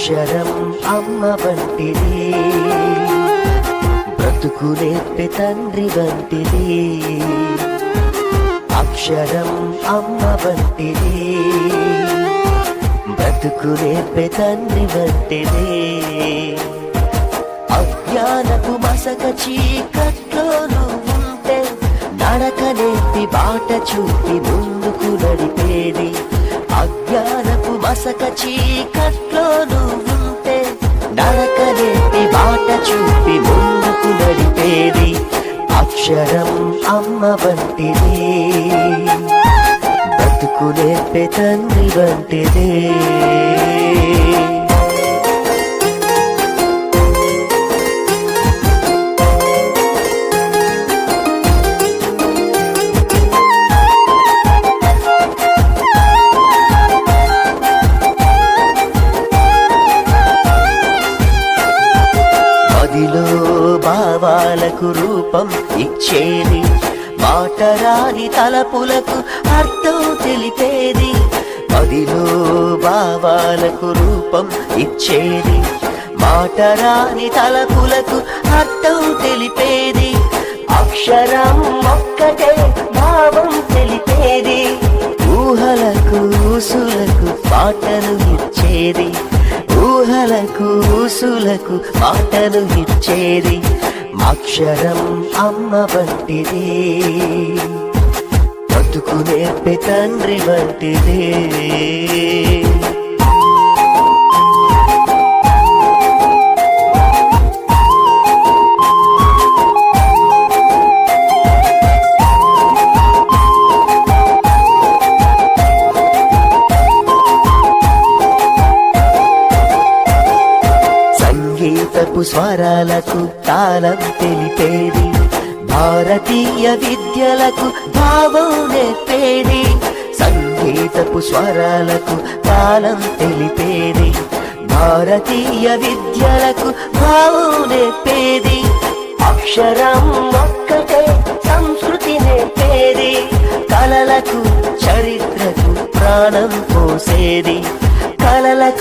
అక్షరం అమ్మ వంటిది, బ్రతుకు నేర్పే తండ్రి వంటిది. అక్షరం అమ్మ వంటిది, బ్రతుకు నేర్పే తండ్రి వంటిది. అజ్ఞానపు మసక చీకట్లోనూ ఉంటే నడక నేర్పి బాట చూపి ముందుకు నడిపేది. అజ్ఞానపు మసక చీకట్లోనూ ఉంటే నడక నేర్పి బాట చూపి ముందుకు నడిపేది. అక్షరం అమ్మ వంటిది, బ్రతుకు నేర్పే తండ్రి వంటిది. మదిలో భావాలకు రూపం ఇచ్చేది, మాటరాని తలపులకు అర్థం తెలిపేది. మదిలో భావాలకు రూపం ఇచ్చేది, మాటరాని తలపులకు అర్థం తెలిపేది. అక్షరం ఒక్కటే భావం తెలిపేది, ఊహలకు ఊసులకు పాటలు ఇచ్చేది. ఊహలకు ఊసులకు పాటలు ఇచ్చేది. అక్షరం అమ్మ వంటిది, బ్రతుకు నేర్పే తండ్రి వంటిది. సంగీతపు స్వరాలకు తాళం తెలిపేది, భారతీయ విద్యలకు భావం నేర్పేది. సంగీతపు స్వరాలకు తాళం తెలిపేది, భారతీయ విద్యలకు భావం నేర్పేది. అక్షరం ఒక్కటే సంస్కృతి నేర్పేది, కళలకు చరిత్రకు ప్రాణం